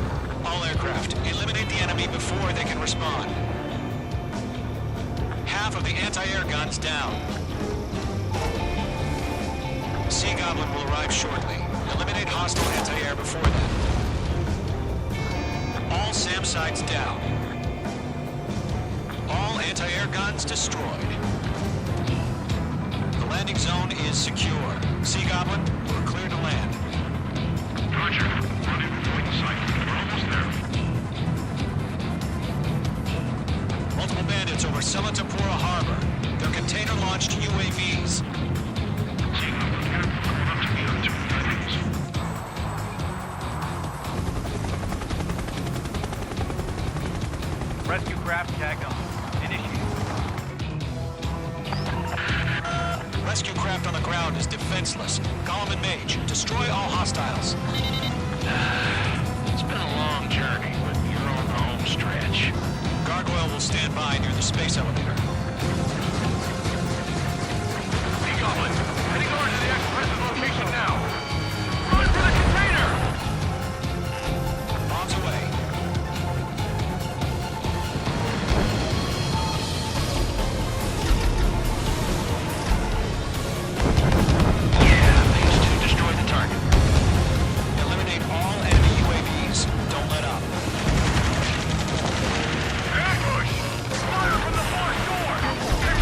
All aircraft, eliminate the enemy before they can respond. Half of the anti-air guns down. Sea Goblin will arrive shortly. Eliminate hostile anti-air before then. All SAM sites down. All anti-air guns destroyed. The landing zone is secure. Sea Goblin, we're clear to land. Roger. Rendezvous point in sight. We're almost there. Multiple bandits over Selatapura Harbor. They're container-launched UAVs. Rescue craft tagged on. Initiate. Rescue craft on the ground is defenseless. Column and Mage, destroy all hostiles. It's been a long journey, but you're on the home stretch. Gargoyle will stand by near the space elevator. Sea Goblin, heading over to the express's location now. Run for the container! Bombs away. Destroy the target. Eliminate all enemy UAVs. Don't let up. Ambush! Fire from the far shore! Get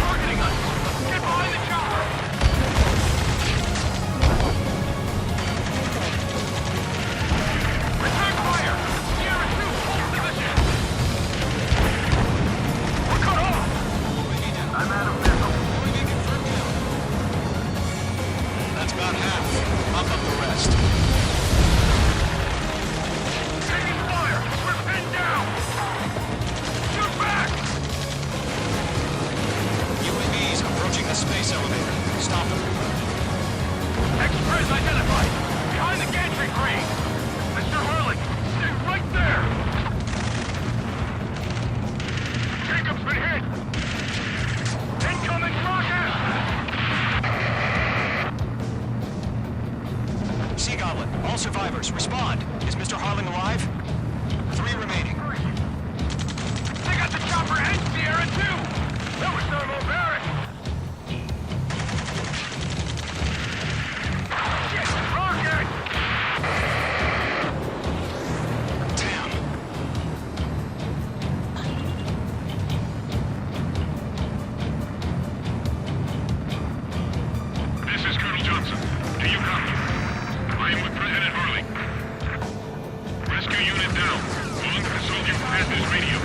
has this radio.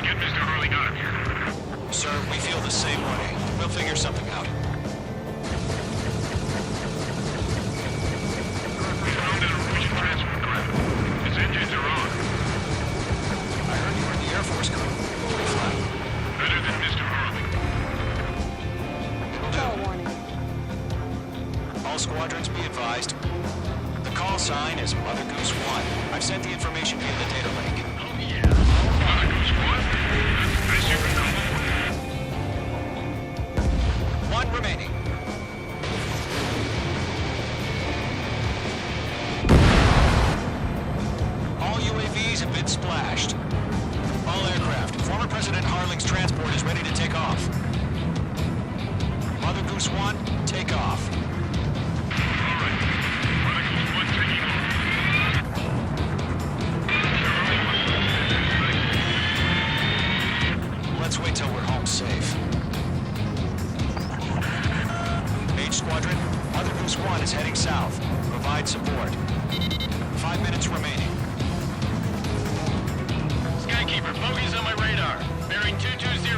Get Mr. Harling out of here. Sir, we feel the same way. We'll figure something out. We found an Erusian transport craft. Its engines are on. I heard you were in the Air Force crew. Pretty flat. Better than Mr. Harling. Call warning. All squadrons be advised. The call sign is Mother Goose 1. I've sent the information via the data link. Oh, yeah. Mother Goose 1. That's the best you can come up with. One remaining. All UAVs have been splashed. All aircraft. Former President Harling's transport is ready to take off. Mother Goose 1, take off. Let's wait till we're home safe. Mage Squadron, Mother Goose 1 is heading south. Provide support. 5 minutes remaining. Skykeeper, bogeys on my radar. Bearing 220.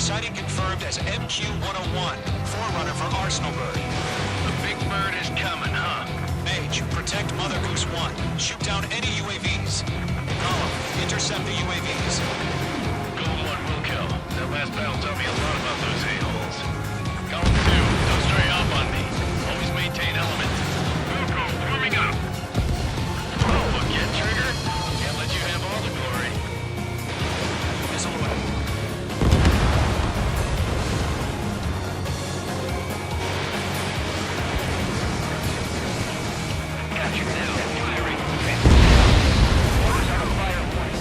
Sighting confirmed as MQ-101, forerunner for Arsenal Bird. The big bird is coming, huh? Mage, protect Mother Goose 1. Shoot down any UAVs. Gollum, intercept the UAVs. Gold 1 will kill. That last battle taught me a lot about those a-holes. Column 2, don't stray off on me. Always maintain elements. Wilco, warming up. Oh, look yet, Trigger. Can't let you have all the glory. Missile away. Capture now. Firing. Orders are to fire once.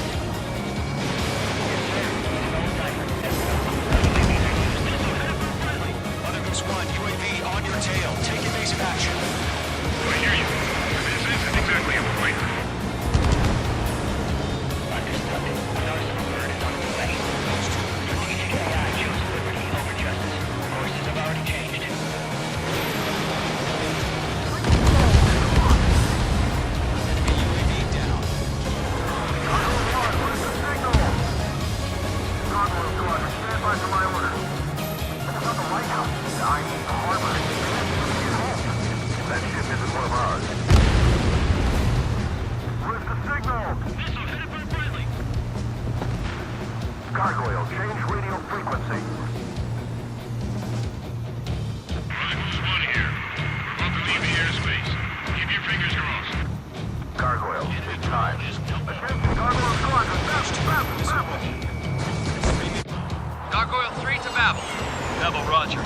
Mother Goose 1, UAV on your tail. Take evasive action. I hear you. This isn't exactly a fighter. Understood. The Arsenal Bird is on the way. Strategic AI chose liberty over justice. Courses have already changed. UAV down. That ship isn't one of ours. Where's the signal? Missile headed by Bradley. Gargoyle, change radio frequency. Mother Goose 1 here. We're about to leave the airspace. Keep your fingers crossed. Gargoyle, it's time. Attention, Gargoyle Squadron, Babel. Gargoyle 3 to Babel. Babel, roger.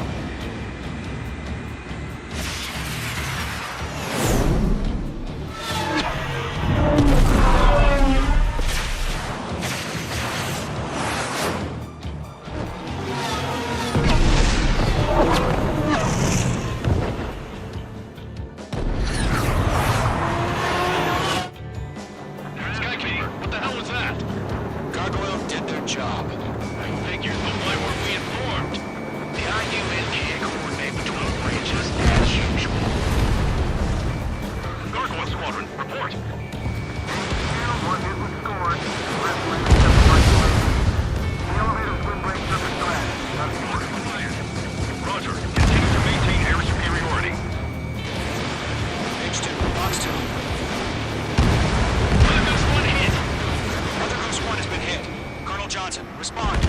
Skykeeper, what the hell was that? Gargoyle did their job. Figures, but why weren't we informed? The IUN can't coordinate between branches as usual. Gargoyle Squadron, report. One hit was scored. Rest landing at the right place. The elevator's wind break surface crash. Roger. Continue to maintain air superiority. H2, box 2. Mother Goose 1 hit. Mother Goose 1 has been hit. Colonel Johnson, respond.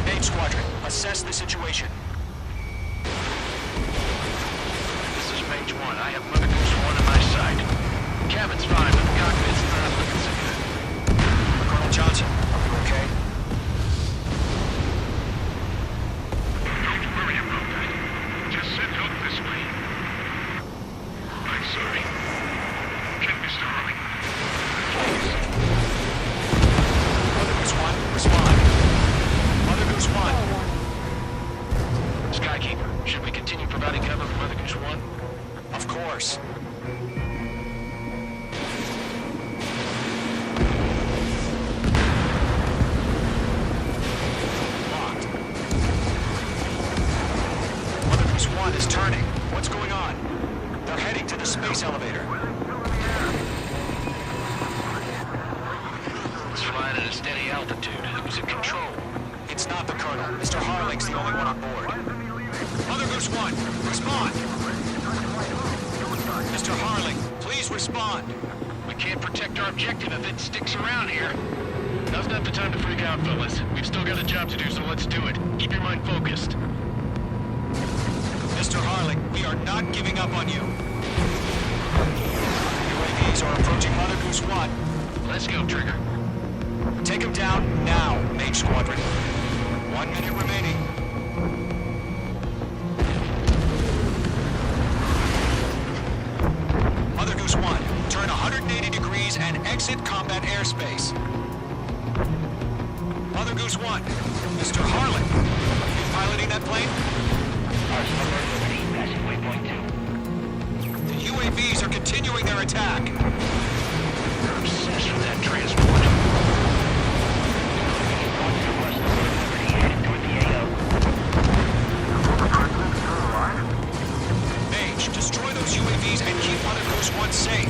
Mage Squadron, assess the situation. This is Mage 1. I have Mother Goose 1 on my side. Cabin's fine, but the cockpit's not looking so good. Colonel Johnson, are you okay? Don't worry about that. Just send help this way. I'm sorry. Get Mr. Harling. Please. Mother Goose 1, respond. Mother Goose 1. Skykeeper, should we continue providing cover for Mother Goose 1? Of course. Locked. Mother Goose 1 is turning. What's going on? They're heading to the space elevator. altitude. Who's in control? It's not the Colonel. Mr. Harling's the only one on board. Mother Goose 1, respond! Mr. Harling, please respond. We can't protect our objective if it sticks around here. Now's not the time to freak out, fellas. We've still got a job to do, so let's do it. Keep your mind focused. Mr. Harling, we are not giving up on you. UAVs are approaching Mother Goose 1. Let's go, Trigger. Take him down now, Mage Squadron. 1 minute remaining. Mother Goose 1, turn 180 degrees and exit combat airspace. Mother Goose 1, Mr. Harling, you piloting that plane? The UAVs are continuing their attack. You're obsessed with that transport. Mage, destroy those UAVs and keep Mother Goose 1 safe.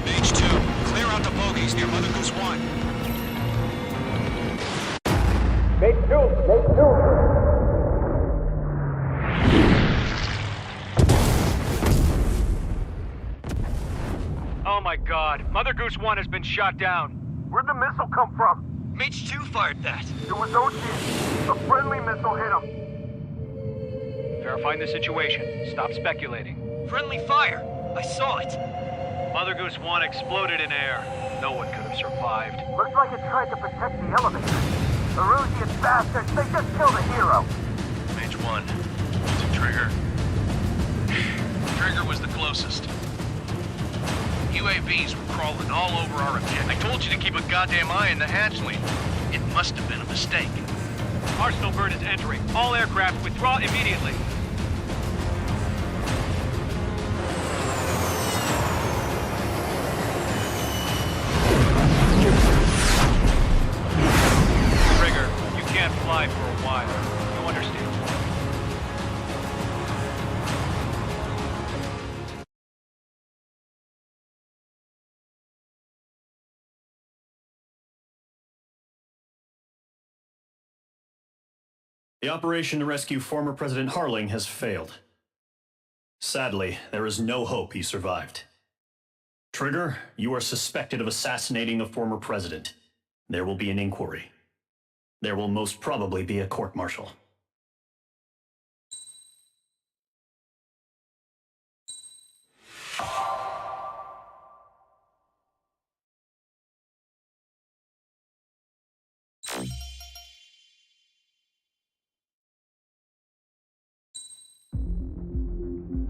Mage 2, clear out the bogies near Mother Goose 1. Mage 2! Mage 2! Oh my god, Mother Goose 1 has been shot down. Where'd the missile come from? Mage 2 fired that. It was Ocean. A friendly missile hit him. Verifying the situation. Stop speculating. Friendly fire. I saw it. Mother Goose 1 exploded in air. No one could have survived. Looks like it tried to protect the elevator. Erusian bastards, they just killed a hero. Mage 1. Is it Trigger? Trigger was the closest. UAVs were crawling all over our objective. I told you to keep a goddamn eye in the hatchling. It must have been a mistake. Arsenal bird is entering. All aircraft withdraw immediately. Trigger, you can't fly for a while. You understand? The operation to rescue former President Harling has failed. Sadly, there is no hope he survived. Trigger, you are suspected of assassinating a former president. There will be an inquiry. There will most probably be a court-martial.